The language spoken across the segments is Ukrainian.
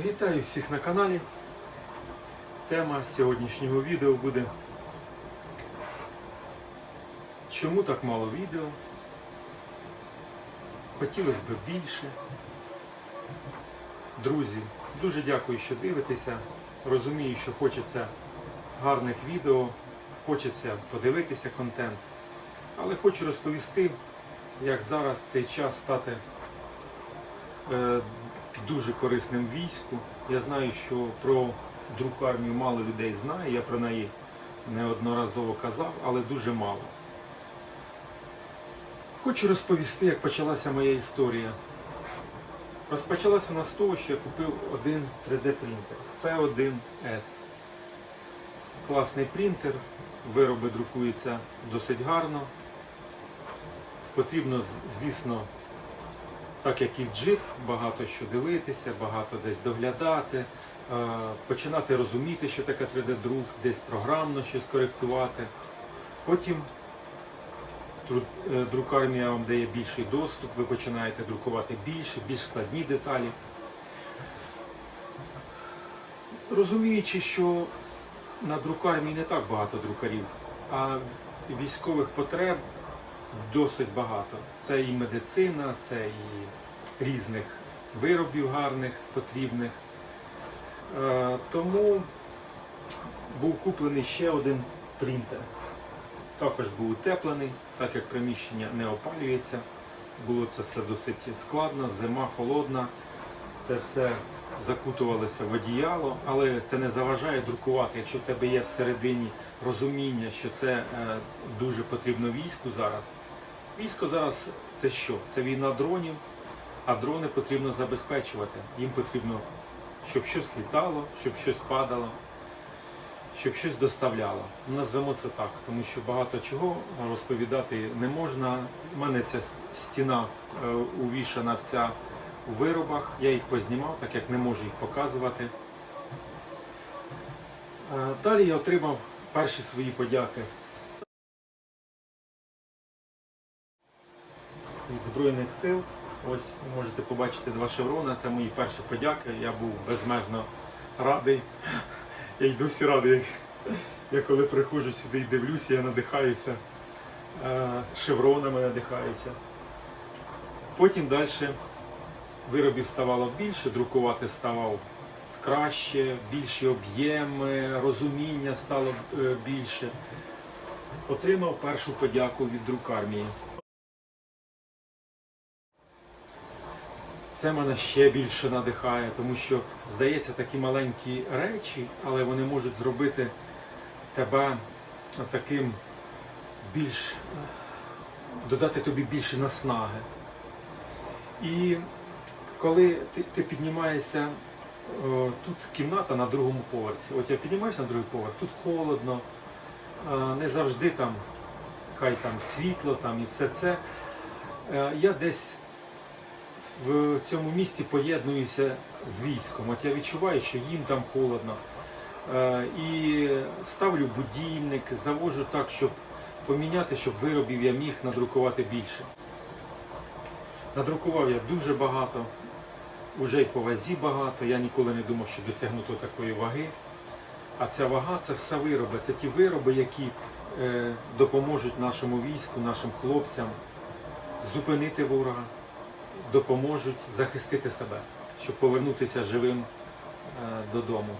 Вітаю всіх на каналі. Тема сьогоднішнього відео буде: чому так мало відео? Хотілося б більше. Друзі, дуже дякую, що дивитеся. Розумію, що хочеться гарних відео, хочеться подивитися контент. Але хочу розповісти, як зараз в цей час стати дуже корисним в війську. Я знаю, що про друкармію мало людей знає, я про неї неодноразово казав, але дуже мало. Хочу розповісти, як почалася моя історія. Розпочалася вона з того, що я купив один 3D-принтер P1S. Класний принтер, вироби друкуються досить гарно. Потрібно, звісно, так як і в джип, багато що дивитися, багато десь доглядати, починати розуміти, що таке 3D-друк, десь програмно щось коректувати. Потім друкармія вам дає більший доступ, ви починаєте друкувати більше, більш складні деталі. Розуміючи, що на друкармії не так багато друкарів, а військових потреб досить багато. Це і медицина, це і різних виробів гарних, потрібних. Тому був куплений ще один принтер. Також був утеплений, так як приміщення не опалюється. Було це все досить складно, зима холодна. Це все закутувалося в одіяло, але це не заважає друкувати. Якщо в тебе є всередині розуміння, що це дуже потрібно війську зараз. Військо зараз це що? Це війна дронів, а дрони потрібно забезпечувати. Їм потрібно, щоб щось літало, щоб щось падало, щоб щось доставляло. Назвемо це так, тому що багато чого розповідати не можна. У мене ця стіна увішана вся у виробах, я їх познімав, так як не можу їх показувати. Далі я отримав перші свої подяки від Збройних сил. Ось ви можете побачити 2 шеврона, це мої перші подяки. Я був безмежно радий. Я й досі радий. Я коли приходжу сюди і дивлюся, я надихаюся шевронами, надихаюся. Потім далі виробів ставало більше, друкувати ставав краще, більші об'єми, розуміння стало більше. Отримав першу подяку від друкармії. Це мене ще більше надихає, тому що, здається, такі маленькі речі, але вони можуть зробити тебе таким додати тобі більше наснаги. І коли ти піднімаєшся, тут кімната на 2-му поверсі, от я піднімаюся на 2-й поверх, тут холодно, не завжди там, хай там світло там і все це. Я десь в цьому місці поєднуюся з військом. От я відчуваю, що їм там холодно. І ставлю будильник, завожу так, щоб поміняти, щоб виробів я міг надрукувати більше. Надрукував я дуже багато, вже й по вазі багато. Я ніколи не думав, що досягну такої ваги. А ця вага – це все вироби. Це ті вироби, які допоможуть нашому війську, нашим хлопцям зупинити ворога, допоможуть захистити себе, щоб повернутися живим додому.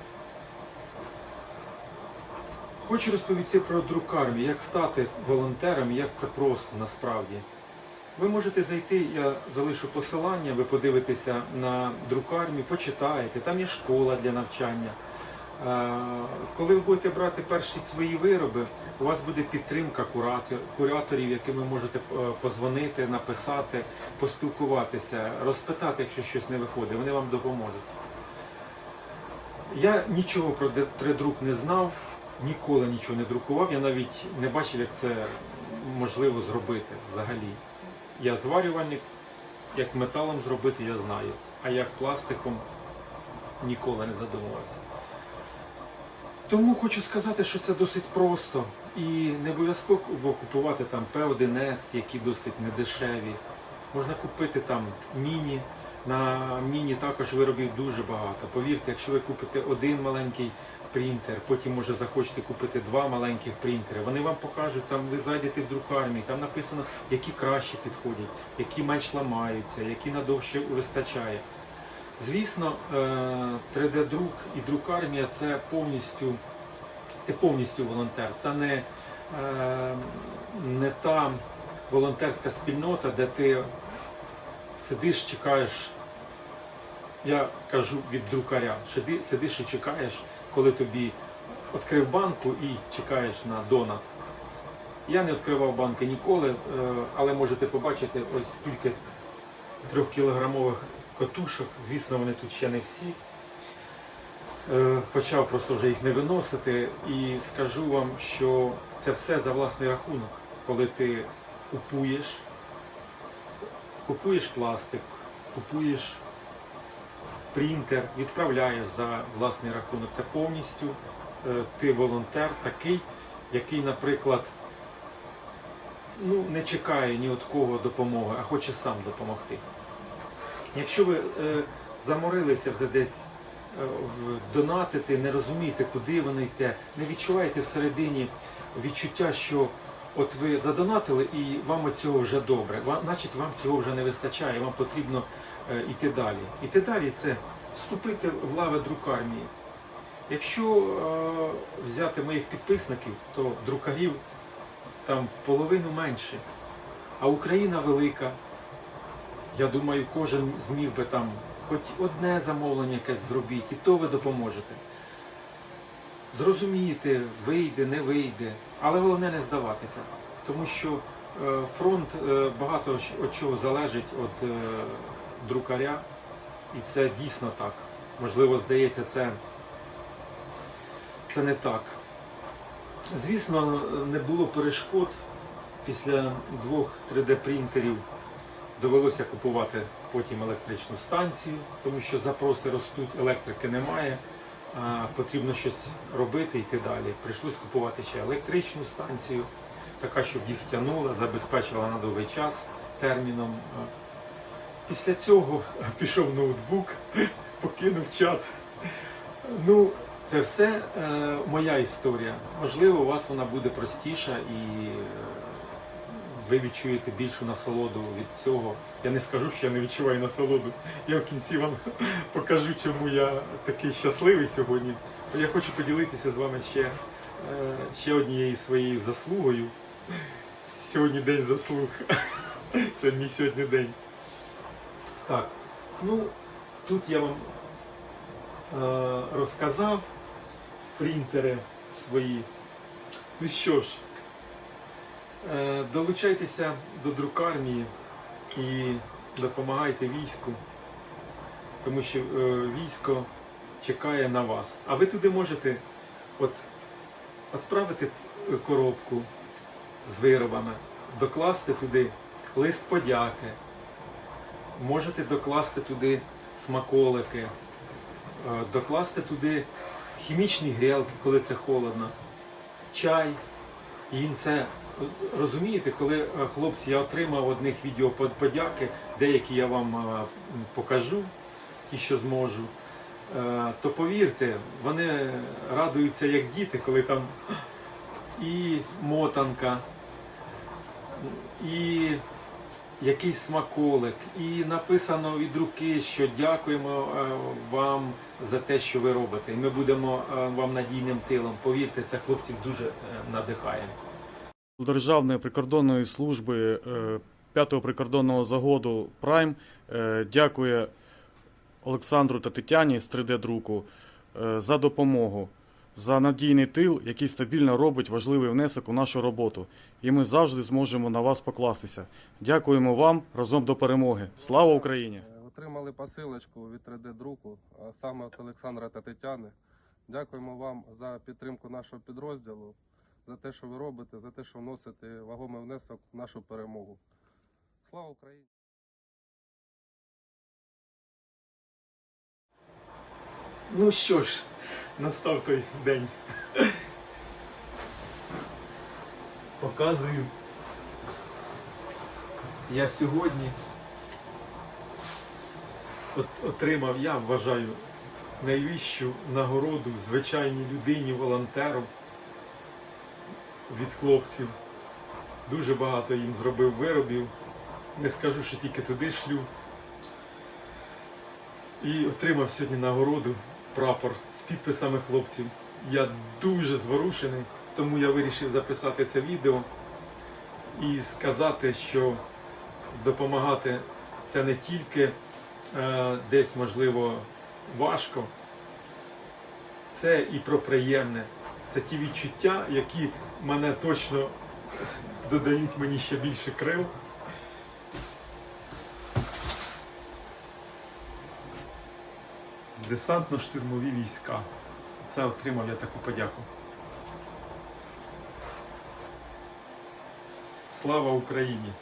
Хочу розповісти про друкармію, як стати волонтером, як це просто насправді. Ви можете зайти, я залишу посилання, ви подивитеся на друкармію, почитаєте, там є школа для навчання. Коли ви будете брати перші свої вироби, у вас буде підтримка кураторів, яким ви можете позвонити, написати, поспілкуватися, розпитати, якщо щось не виходить, вони вам допоможуть. Я нічого про 3D-друк не знав, ніколи нічого не друкував, я навіть не бачив, як це можливо зробити взагалі. Я зварювальник, як металом зробити я знаю, а як пластиком ніколи не задумувався. Тому хочу сказати, що це досить просто і не обов'язково купувати там P1S, які досить недешеві. Можна купити там міні На міні також виробів дуже багато. Повірте, якщо ви купите один маленький принтер, потім може захочете купити два маленьких принтери, вони вам покажуть, там ви зайдете в друкарні, там написано, які краще підходять, які менш ламаються, які надовше вистачає. Звісно, 3D-друк і друкармія це повністю волонтер. Це не та волонтерська спільнота, де ти сидиш, чекаєш, я кажу від друкаря, сидиш і чекаєш, коли тобі відкрив банку і чекаєш на донат. Я не відкривав банки ніколи, але можете побачити ось скільки 3-кілограмових катушок. Звісно, вони тут ще не всі. Почав просто вже їх не виносити і скажу вам, що це все за власний рахунок, коли ти купуєш пластик, купуєш принтер, відправляєш за власний рахунок. Це повністю ти волонтер такий, який, наприклад, не чекає ні від кого допомоги, а хоче сам допомогти. Якщо ви заморилися вже десь донатити, не розумієте, куди воно йде, не відчуваєте всередині відчуття, що от ви задонатили і вам від цього вже добре, значить вам цього вже не вистачає, вам потрібно йти далі. Йти далі – це вступити в лави друкармії. Якщо взяти моїх підписників, то друкарів там в половину менше, а Україна велика. Я думаю, кожен зміг би там хоч одне замовлення якесь зробити, і то ви допоможете. Зрозумієте, вийде, не вийде, але головне не здаватися. Тому що фронт багато від чого залежить від друкаря, і це дійсно так. Можливо, здається, це не так. Звісно, не було перешкод. Після 2 3D-принтерів довелося купувати потім електричну станцію, тому що запроси ростуть, електрики немає, потрібно щось робити, йти далі. Прийшлось купувати ще електричну станцію, така, щоб їх тягнула, забезпечила на довгий час терміном. Після цього пішов ноутбук, покинув чат. Це все моя історія. Можливо, у вас вона буде простіша і ви відчуєте більшу насолоду від цього. Я не скажу, що я не відчуваю насолоду. Я в кінці вам покажу, чому я такий щасливий сьогодні. Я хочу поділитися з вами ще однією своєю заслугою. Сьогодні день заслуг. Це мій сьогодні день. Так, тут я вам розказав принтери свої. Ну що ж, долучайтеся до друкармії і допомагайте війську, тому що військо чекає на вас. А ви туди можете відправити коробку з виробами, докласти туди лист подяки, можете докласти туди смаколики, докласти туди хімічні грілки, коли це холодно, чай. І це, розумієте, коли хлопці, я отримав одних відео подяки, деякі я вам покажу, ті, що зможу, то повірте, вони радуються як діти, коли там і мотанка, і якийсь смаколик, і написано від руки, що дякуємо вам за те, що ви робите. І ми будемо вам надійним тилом. Повірте, це хлопців дуже надихає. Державної прикордонної служби 5-го прикордонного загону «Прайм» дякує Олександру та Тетяні з 3D-друку за допомогу, за надійний тил, який стабільно робить важливий внесок у нашу роботу. І ми завжди зможемо на вас покластися. Дякуємо вам, разом до перемоги. Слава Україні! Отримали посилочку від 3D-друку, а саме від Олександра та Тетяни. Дякуємо вам за підтримку нашого підрозділу, за те, що ви робите, за те, що вносите вагомий внесок в нашу перемогу. Слава Україні! Ну що ж, настав той день. Показую. Я сьогодні отримав, я вважаю, найвищу нагороду звичайній людині, волонтеру від хлопців. Дуже багато їм зробив виробів. Не скажу, що тільки туди шлю. І отримав сьогодні нагороду, прапор з підписами хлопців. Я дуже зворушений, тому я вирішив записати це відео і сказати, що допомагати це не тільки десь, можливо, важко, це і про приємне. Це ті відчуття, які мене точно додають мені ще більше крил. Десантно-штурмові війська. Це отримав я таку подяку. Слава Україні!